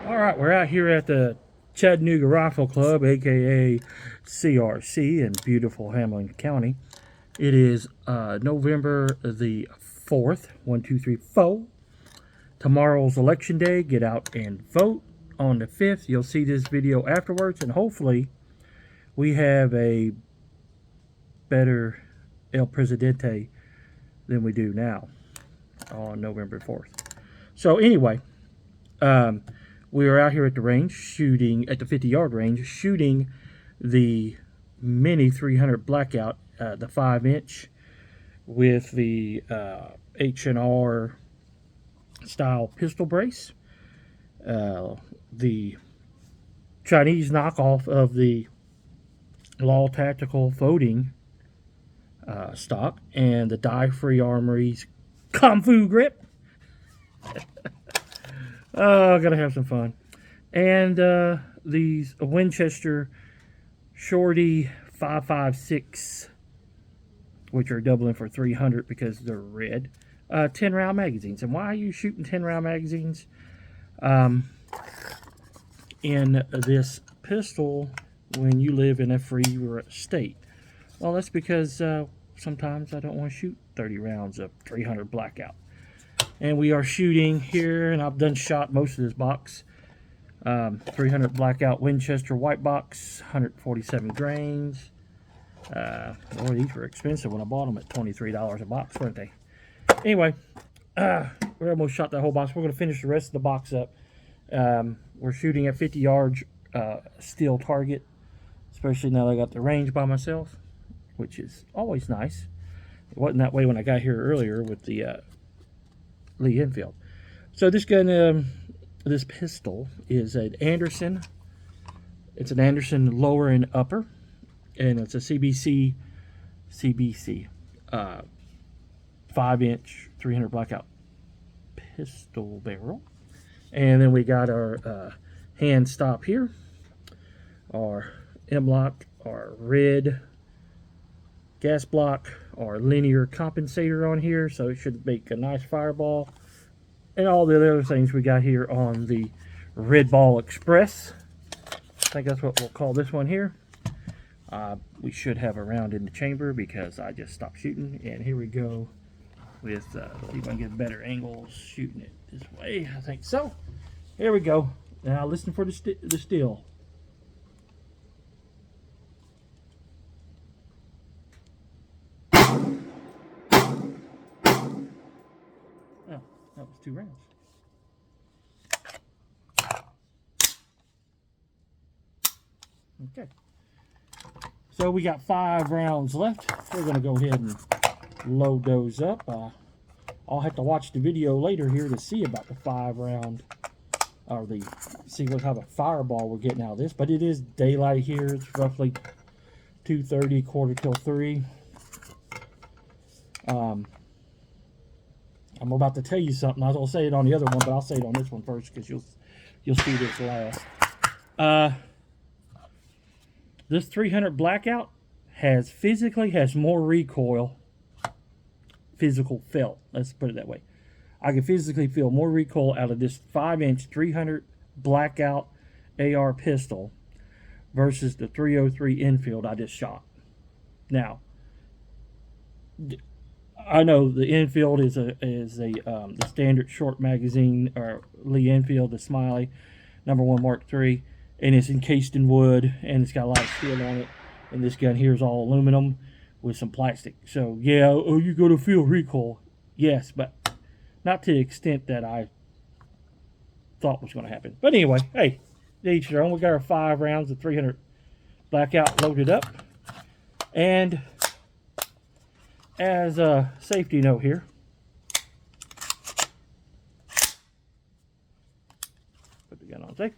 All right, we're out here at the Chattanooga Rifle Club, aka CRC, in beautiful Hamilton County. It is November the 4th, 1, 2, 3, 4. Tomorrow's election day. Get out and vote on the 5th. You'll see this video afterwards, and hopefully, we have a better El Presidente than we do now on November 4th. So, anyway, we are out here at the range shooting, at the 50-yard range, shooting the Mini 300 Blackout, the 5-inch with the H&R style pistol brace. The Chinese knockoff of the Law Tactical Voting stock, and the Die-Free Armory's Kung Fu Grip. Oh, gotta have some fun. And these Winchester Shorty 5.56, which are doubling for 300 because they're red. 10-round magazines. And why are you shooting 10-round magazines in this pistol when you live in a free state? Well, that's because sometimes I don't want to shoot 30 rounds of 300 Blackout. And we are shooting here, and I've done shot most of this box. 300 Blackout Winchester white box, 147 grains. Boy, these were expensive when I bought them at $23 a box, weren't they? Anyway, we almost shot that whole box. We're going to finish the rest of the box up. We're shooting at 50 yards steel target, especially now that I got the range by myself, which is always nice. It wasn't that way when I got here earlier with the Lee Enfield. So this gun, this pistol is an Anderson. It's an Anderson lower and upper, and it's a CBC 5-inch 300 Blackout pistol barrel. And then we got our hand stop here, our M-lock, our red gas block, our linear compensator on here, so it should make a nice fireball, and all the other things we got here on the Red Ball Express. I think that's what we'll call this one here. We should have a round in the chamber because I just stopped shooting, and here we go with, see if I can get better angles shooting it this way. I think so. Here we go. Now listen for the still. Oh, that was 2 rounds. Okay. So we got 5 rounds left. We're going to go ahead and load those up. I'll have to watch the video later here to see about the 5-round, or see what kind of fireball we're getting out of this. But it is daylight here. It's roughly 2:30, quarter till 3. I'm about to tell you something. I was going to say it on the other one, but I'll say it on this one first because you'll see this last. This 300 Blackout physically has more recoil. Physical felt. Let's put it that way. I can physically feel more recoil out of this 5-inch 300 Blackout AR pistol versus the 303 Enfield I just shot. Now, I know the Enfield is the standard short magazine, or Lee Enfield, the Smiley, #1 Mark III, and it's encased in wood, and it's got a lot of steel on it. And this gun here is all aluminum with some plastic. So yeah, oh, you're gonna feel recoil, yes, but not to the extent that I thought was going to happen. But anyway, hey, each their own. We got our 5 rounds of 300 Blackout loaded up, and as a safety note here, put the gun on safe.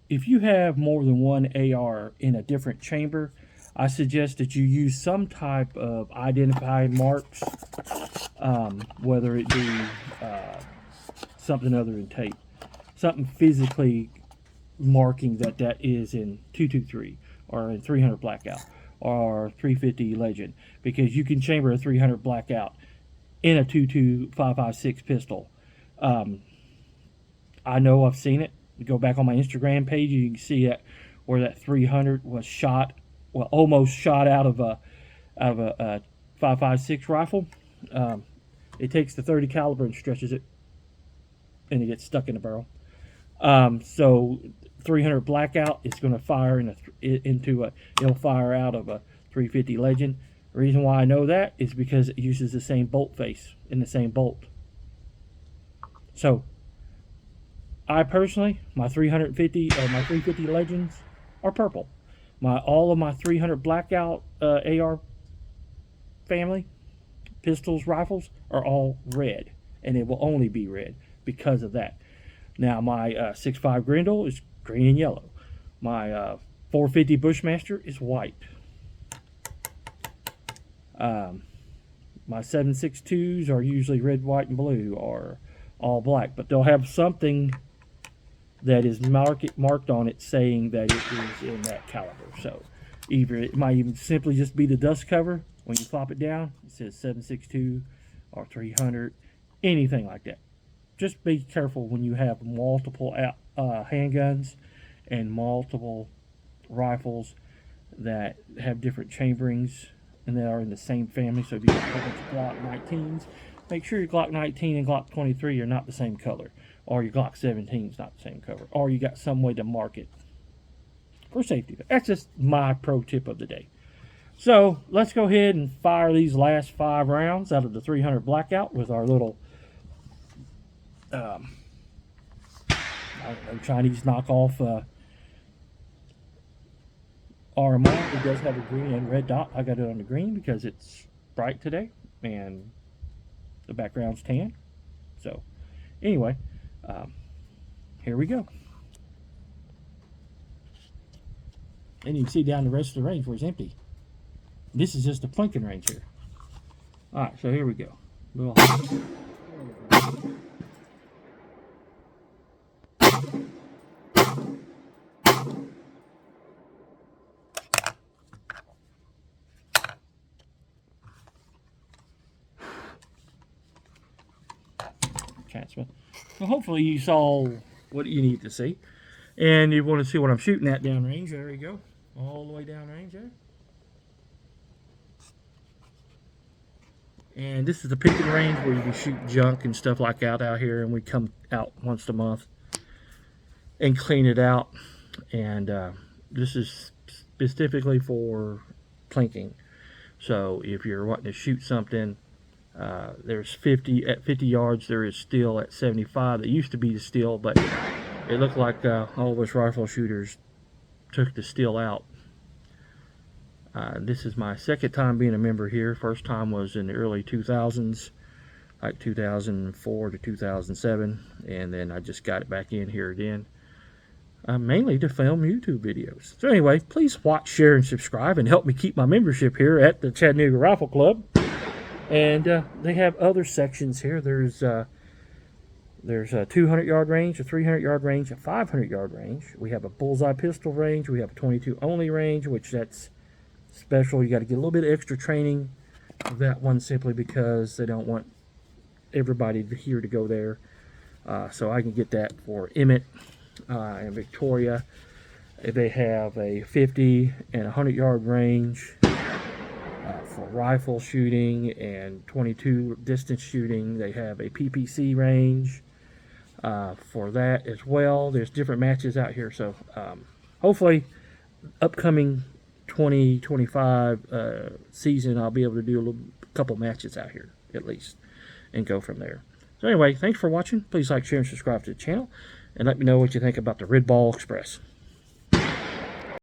If you have more than one AR in a different chamber, I suggest that you use some type of identifying marks, whether it be something other than tape, something physically marking that is in 223 or in 300 Blackout or 350 Legend, because you can chamber a 300 Blackout in a 22.556 pistol. I know I've seen it. You go back on my Instagram page, you can see it where that 300 was shot, well, almost shot out of a 5.56 rifle. It takes the 30 caliber and stretches it, and it gets stuck in the barrel. So 300 blackout, it's going to fire it'll fire out of a 350 Legend. The reason why I know that is because it uses the same bolt face in the same bolt. So I personally, my 350 Legends are purple. All of my 300 blackout AR family pistols, rifles are all red, and it will only be red because of that. Now my 6.5 Grendel is green and yellow. My 450 Bushmaster is white. My 7.62s are usually red, white, and blue, or all black, but they'll have something that is marked on it saying that it is in that caliber. So either it might even simply just be the dust cover. When you flop it down, it says 7.62 or 300, anything like that. Just be careful when you have multiple handguns and multiple rifles that have different chamberings and that are in the same family. So if you got a bunch of Glock 19s, make sure your Glock 19 and Glock 23 are not the same color, or your Glock 17 is not the same color, or you got some way to mark it for safety. That's just my pro tip of the day. So let's go ahead and fire these last 5 rounds out of the 300 blackout with our little Chinese knockoff RMR. It does have a green and red dot. I got it on the green because it's bright today and the background's tan. So anyway, here we go. And you can see down the rest of the range where it's empty. This is just a flanking range here. Alright, so here we go. So hopefully you saw what you need to see. And you want to see what I'm shooting at downrange. There you go. All the way downrange there. And this is the picking range where you can shoot junk and stuff like that out here. And we come out once a month and clean it out. And this is specifically for plinking. So if you're wanting to shoot something, there's 50 at 50 yards. There is steel at 75. That used to be the steel, but it looked like all of us rifle shooters took the steel out. This is my second time being a member here. First time was in the early 2000s, like 2004 to 2007, and then I just got it back in here again, mainly to film YouTube videos. So anyway, please watch, share, and subscribe, and help me keep my membership here at the Chattanooga Rifle Club. And they have other sections here. There's a 200-yard range, a 300-yard range, a 500-yard range. We have a bullseye pistol range. We have a 22 only range, which that's special. You got to get a little bit of extra training of that one simply because they don't want everybody here to go there. So I can get that for Emmett and Victoria. They have a 50 and 100-yard range for rifle shooting and 22 distance shooting. They have a PPC range for that as well. There's different matches out here. So hopefully upcoming 2025 season, I'll be able to do a couple matches out here at least and go from there. So anyway, thanks for watching. Please like, share, and subscribe to the channel, and let me know what you think about the Red Ball Express.